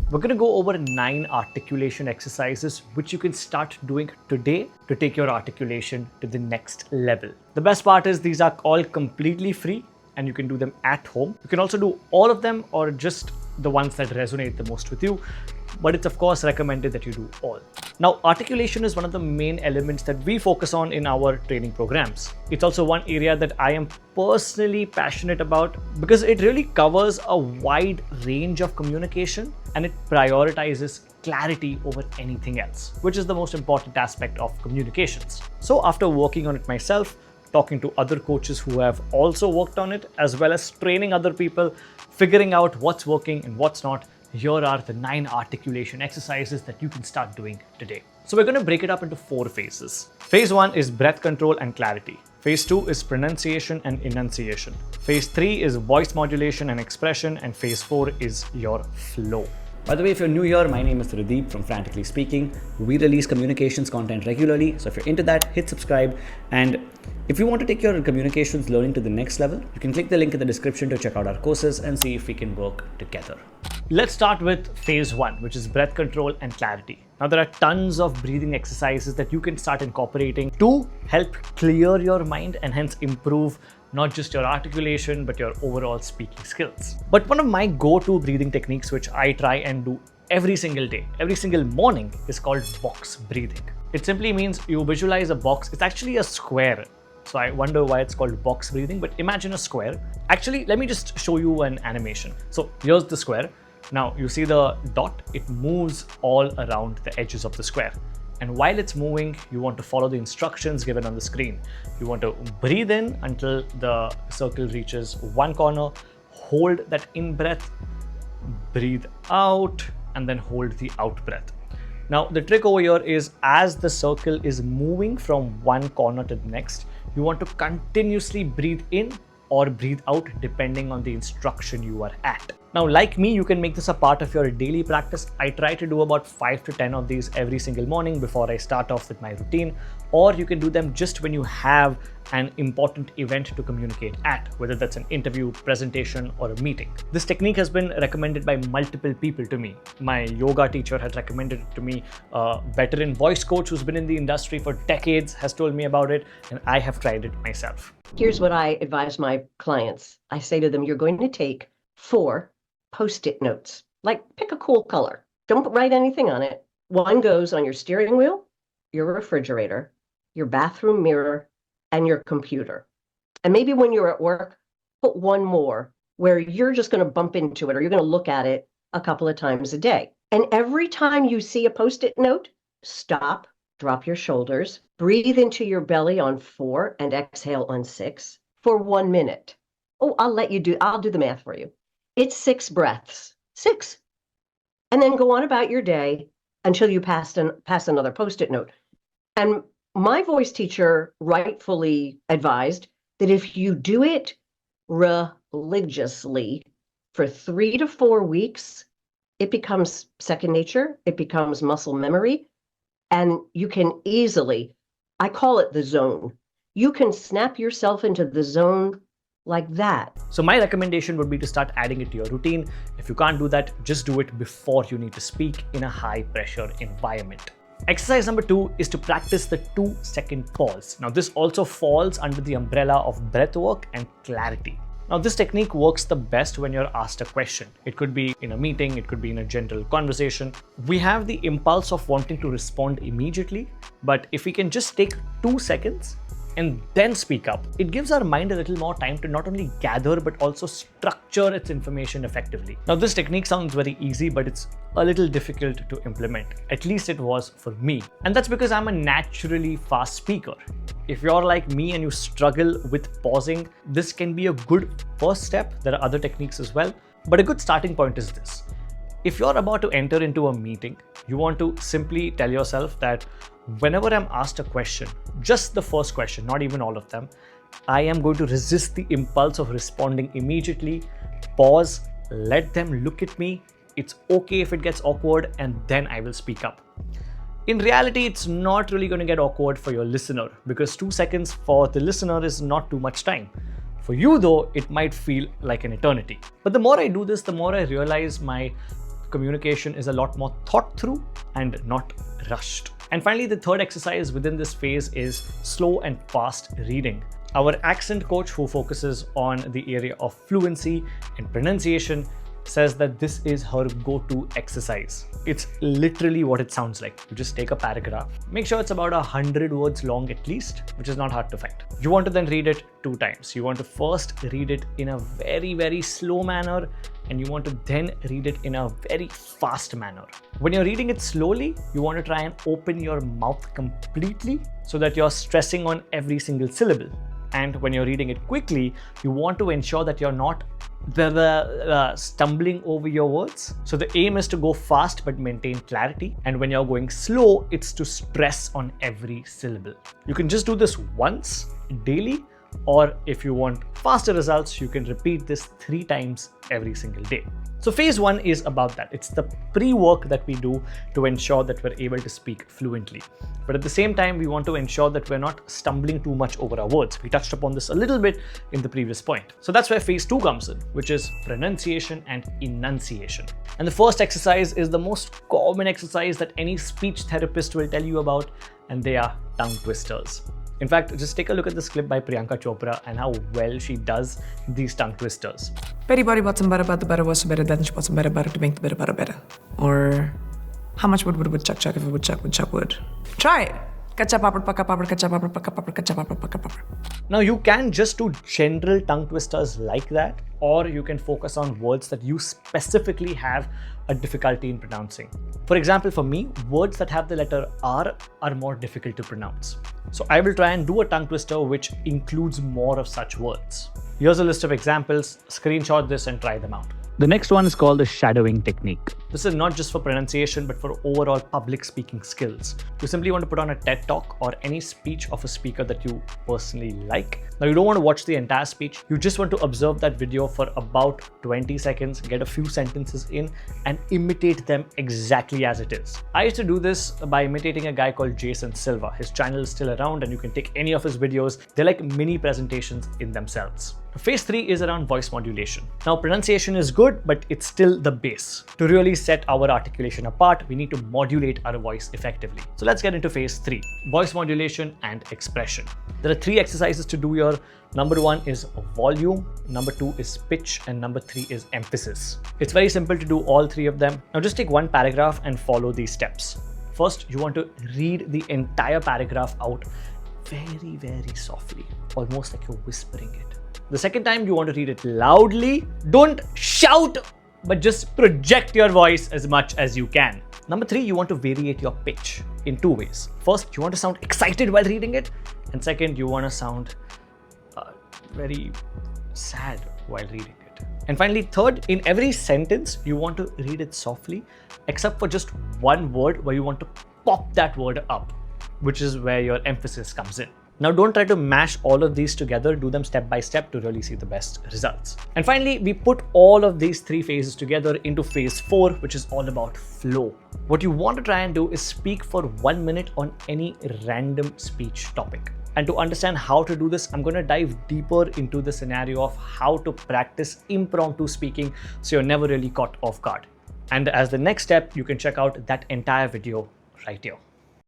We're going to go over 9 articulation exercises which you can start doing today to take your articulation to the next level. The best part is these are all completely free and you can do them at home. You can also do all of them or just the ones that resonate the most with you, but it's of course recommended that you do all. Now, articulation is one of the main elements that we focus on in our training programs. It's also one area that I am personally passionate about because it really covers a wide range of communication and it prioritizes clarity over anything else, which is the most important aspect of communications. So after working on it myself, talking to other coaches who have also worked on it, as well as training other people, figuring out what's working and what's not, here are the 9 articulation exercises that you can start doing today. So we're going to break it up into 4 phases. Phase 1 is breath control and clarity. Phase 2 is pronunciation and enunciation. Phase 3 is voice modulation and expression. And phase 4 is your flow. By the way, if you're new here, my name is Pradeep from Frantically Speaking. We release communications content regularly, so if you're into that, hit subscribe. And if you want to take your communications learning to the next level, you can click the link in the description to check out our courses and see if we can work together. Let's start with phase 1, which is breath control and clarity. Now, there are tons of breathing exercises that you can start incorporating to help clear your mind and hence improve not just your articulation, but your overall speaking skills. But one of my go-to breathing techniques, which I try and do every single day, every single morning, is called box breathing. It simply means you visualize a box. It's actually a square. So I wonder why it's called box breathing, but imagine a square. Actually, let me just show you an animation. So here's the square. Now you see the dot, it moves all around the edges of the square. And while it's moving, you want to follow the instructions given on the screen. You want to breathe in until the circle reaches one corner, hold that in breath, breathe out, and then hold the out breath. Now, the trick over here is as the circle is moving from one corner to the next, you want to continuously breathe in or breathe out depending on the instruction you are at. Now, like me, you can make this a part of your daily practice. I try to do about 5 to 10 of these every single morning before I start off with my routine, or you can do them just when you have an important event to communicate at, whether that's an interview, presentation, or a meeting. This technique has been recommended by multiple people to me. My yoga teacher had recommended it to me. A veteran voice coach who's been in the industry for decades has told me about it, and I have tried it myself. Here's what I advise my clients. I say to them, you're going to take 4 Post-it notes. Like, pick a cool color. Don't write anything on it. One goes on your steering wheel, your refrigerator, your bathroom mirror, and your computer. And maybe when you're at work, put one more where you're just going to bump into it or you're going to look at it a couple of times a day. And every time you see a Post-it note, stop, drop your shoulders, breathe into your belly on 4 and exhale on 6 for 1 minute. Oh, I'll do the math for you. It's 6 breaths, 6. And then go on about your day until you pass another Post-it note. And my voice teacher rightfully advised that if you do it religiously for 3 to 4 weeks, it becomes second nature, it becomes muscle memory, and you can easily, I call it the zone. You can snap yourself into the zone like that. So my recommendation would be to start adding it to your routine. If you can't do that, just do it before you need to speak in a high pressure environment. Exercise number 2 is to practice the 2-second pause. Now this also falls under the umbrella of breath work and clarity. Now this technique works the best when you're asked a question. It could be in a meeting, it could be in a general conversation. We have the impulse of wanting to respond immediately, but if we can just take 2 seconds and then speak up, it gives our mind a little more time to not only gather but also structure its information effectively. Now this technique sounds very easy, but it's a little difficult to implement. At least it was for me. And that's because I'm a naturally fast speaker. If you're like me and you struggle with pausing, this can be a good first step. There are other techniques as well, but a good starting point is this. If you're about to enter into a meeting, you want to simply tell yourself that whenever I'm asked a question, just the first question, not even all of them, I am going to resist the impulse of responding immediately, pause, let them look at me. It's okay if it gets awkward, and then I will speak up. In reality, it's not really going to get awkward for your listener because 2 seconds for the listener is not too much time. For you though, it might feel like an eternity. But the more I do this, the more I realize my communication is a lot more thought through and not rushed. And finally, the third exercise within this phase is slow and fast reading. Our accent coach, who focuses on the area of fluency and pronunciation, says that this is her go-to exercise. It's literally what it sounds like. You just take a paragraph, make sure it's about 100 words long at least, which is not hard to find. You want to then read it 2 times. You want to first read it in a very, very slow manner, and you want to then read it in a very fast manner. When you're reading it slowly, you want to try and open your mouth completely so that you're stressing on every single syllable. And when you're reading it quickly, you want to ensure that you're not stumbling over your words. So the aim is to go fast but maintain clarity. And when you're going slow, it's to stress on every syllable. You can just do this once daily, or if you want faster results, you can repeat this 3 times every single day. So phase 1 is about that. It's the pre-work that we do to ensure that we're able to speak fluently. But at the same time, we want to ensure that we're not stumbling too much over our words. We touched upon this a little bit in the previous point. So that's where phase 2 comes in, which is pronunciation and enunciation. And the first exercise is the most common exercise that any speech therapist will tell you about, and they are tongue twisters. In fact, just take a look at this clip by Priyanka Chopra and how well she does these tongue twisters. Betty body bought some butter, but the butter was so better, then she bought some better butter to make the better better. Or how much would chuck if it would chuck wood? Try it. Kacha papad, pakka papad, kacha papad, pakka papad, kacha papad, pakka papad. Now you can just do general tongue twisters like that, or you can focus on words that you specifically have a difficulty in pronouncing. For example, for me, words that have the letter R are more difficult to pronounce. So I will try and do a tongue twister which includes more of such words. Here's a list of examples. Screenshot this and try them out. The next one is called the shadowing technique. This is not just for pronunciation, but for overall public speaking skills. You simply want to put on a TED Talk or any speech of a speaker that you personally like. Now, you don't want to watch the entire speech. You just want to observe that video for about 20 seconds, get a few sentences in, and imitate them exactly as it is. I used to do this by imitating a guy called Jason Silva. His channel is still around and you can take any of his videos. They're like mini presentations in themselves. Phase 3 is around voice modulation. Now, pronunciation is good, but it's still the base. To really set our articulation apart, we need to modulate our voice effectively. So let's get into phase 3, voice modulation and expression. There are 3 exercises to do here. Number 1 is volume, number 2 is pitch, and number 3 is emphasis. It's very simple to do all 3 of them. Now just take one paragraph and follow these steps. First, you want to read the entire paragraph out very, very softly, almost like you're whispering it. The second time, you want to read it loudly. Don't shout, but just project your voice as much as you can. Number 3, you want to variate your pitch in 2 ways. First, you want to sound excited while reading it. And second, you want to sound very sad while reading it. And finally, third, in every sentence, you want to read it softly, except for just one word where you want to pop that word up, which is where your emphasis comes in. Now, don't try to mash all of these together. Do them step by step to really see the best results. And finally, we put all of these 3 phases together into phase 4, which is all about flow. What you want to try and do is speak for 1 minute on any random speech topic. And to understand how to do this, I'm going to dive deeper into the scenario of how to practice impromptu speaking so you're never really caught off guard. And as the next step, you can check out that entire video right here.